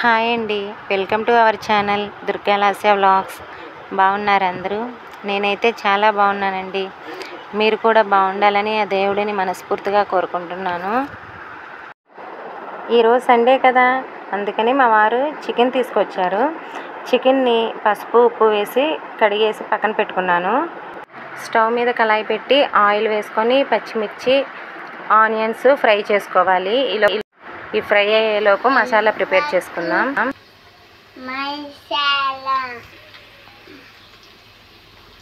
Hi అండి, welcome to our channel Durga Lasya vlogs. బాగున్నారు అందరూ? నేనైతే చాలా బాగున్నానండి. మీరు కూడా బాగుండాలని ఆ దేవుడిని మనస్ఫూర్తిగా కోరుకుంటున్నాను. ఈరోజు సండే కదా, అందుకని మా వారు చికెన్ తీసుకొచ్చారు. చికెన్ని పసుపు ఉప్పు వేసి కడిగేసి పక్కన పెట్టుకున్నాను. స్టవ్ మీద కళాయి పెట్టి ఆయిల్ వేసుకొని పచ్చిమిర్చి ఆనియన్స్ ఫ్రై చేసుకోవాలి. ఈ ఫ్రై అయ్యేలోపు మసాలా ప్రిపేర్ చేసుకుందాం.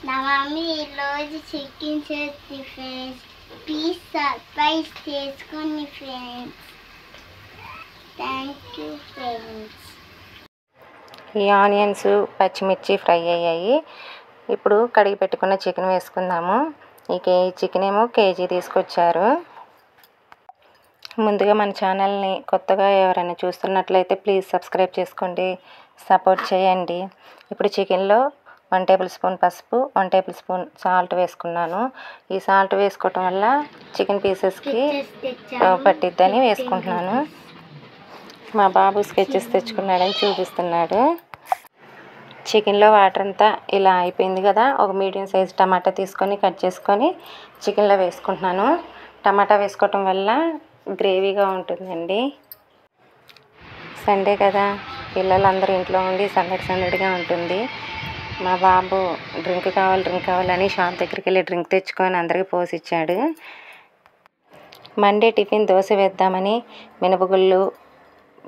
నా మమ్మీ ఈరోజు చికెన్ చేస్తుంది ఫ్రెండ్స్. ప్లీజ్ సర్ప్రైజ్ చేసుకోండి ఫ్రెండ్స్. Thank you friends. ఈ ఆనియన్స్ పచ్చిమిర్చి ఫ్రై అయ్యాయి. ఇప్పుడు కడిగి పెట్టుకున్న చికెన్ వేసుకుందాము. ఈ చికెన్ ఏమో కేజీ తీసుకొచ్చారు. ముందుగా మన ఛానల్ని కొత్తగా ఎవరైనా చూస్తున్నట్లయితే ప్లీజ్ సబ్స్క్రైబ్ చేసుకోండి, సపోర్ట్ చేయండి. ఇప్పుడు చికెన్లో 1 టేబుల్ స్పూన్ పసుపు, 1 టేబుల్ స్పూన్ సాల్ట్ వేసుకున్నాను. ఈ సాల్ట్ వేసుకోవటం వల్ల చికెన్ పీసెస్కి పట్టిద్దని వేసుకుంటున్నాను. మా బాబు స్కెచెస్ తెచ్చుకున్నాడని చూపిస్తున్నాడు. చికెన్లో వాటర్ అంతా ఇలా అయిపోయింది కదా, ఒక మీడియం సైజ్ టమాటా తీసుకొని కట్ చేసుకొని చికెన్లో వేసుకుంటున్నాను. టమాటా వేసుకోవటం వల్ల గ్రేవీగా ఉంటుందండి. సండే కదా, పిల్లలందరూ ఇంట్లో ఉండి సందడిగా ఉంటుంది. మా బాబు డ్రింక్ కావాలని షాప్ దగ్గరికి వెళ్ళి డ్రింక్ తెచ్చుకొని అందరికీ పోసిచ్చాడు. మండే టిఫిన్ దోశ వేద్దామని మినపగుళ్ళు,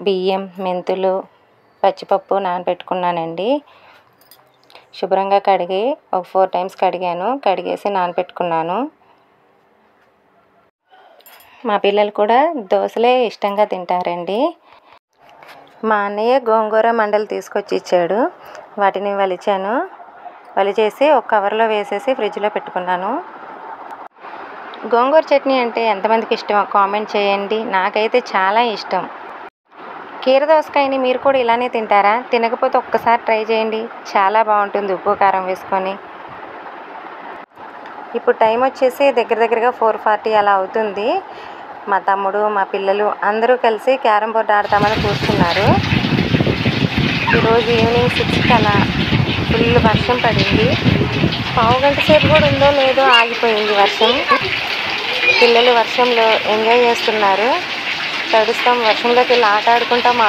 బియ్యం, మెంతులు, పచ్చిపప్పు నానబెట్టుకున్నానండి. శుభ్రంగా కడిగి ఒక 4 టైమ్స్ కడిగేసి నానబెట్టుకున్నాను. మా పిల్లలు కూడా దోశలే ఇష్టంగా తింటారండి. మా అన్నయ్య గోంగూర మండలు తీసుకొచ్చి ఇచ్చాడు. వాటిని వలిచేసి ఒక కవర్లో వేసేసి ఫ్రిడ్జ్లో పెట్టుకున్నాను. గోంగూర చట్నీ అంటే ఎంతమందికి ఇష్టమో కామెంట్ చేయండి. నాకైతే చాలా ఇష్టం. కీర దోసకాయని మీరు కూడా ఇలానే తింటారా? తినకపోతే ఒక్కసారి ట్రై చేయండి, చాలా బాగుంటుంది ఉప్పు కారం వేసుకొని. ఇప్పుడు టైం వచ్చేసి దగ్గరగా 4:40 అలా అవుతుంది. మా తమ్ముడు, మా పిల్లలు అందరూ కలిసి క్యారమ్ బోర్డు ఆడతామని కూర్చున్నారు. ఈరోజు ఈవినింగ్ 6కి అలా ఫుల్ వర్షం పడింది. పావు గంట సేపు కూడా ఉందో లేదో ఆగిపోయింది వర్షం. పిల్లలు వర్షంలో ఎంజాయ్ చేస్తున్నారు. తడుస్తాం, వర్షంలోకి వెళ్ళి ఆటాడుకుంటాం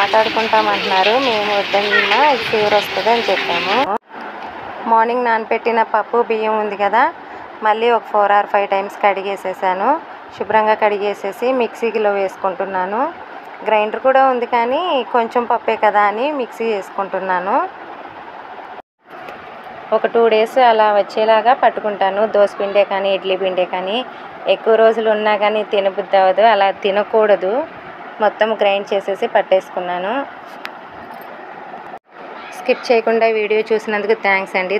అంటున్నారు. మేము వద్దన్నా ఫీవర్ వస్తుంది అని చెప్పాము. మార్నింగ్ నానబెట్టిన పప్పు బియ్యం ఉంది కదా, మళ్ళీ ఒక 4 or 5 టైమ్స్ కడిగేసేసాను. శుభ్రంగా కడిగేసేసి మిక్సీలో వేసుకుంటున్నాను. గ్రైండర్ కూడా ఉంది కానీ కొంచెం పప్పే కదా అని మిక్సీ వేసుకుంటున్నాను. ఒక 2 days అలా వచ్చేలాగా పట్టుకుంటాను. దోశ పిండే కానీ ఇడ్లీ పిండే కానీ ఎక్కువ రోజులు ఉన్నా కానీ తినబుద్ధి అవ్వదు. అలా తినకూడదు. మొత్తం గ్రైండ్ చేసేసి పట్టేసుకున్నాను. స్కిప్ చేయకుండా వీడియో చూసినందుకు థ్యాంక్స్ అండి.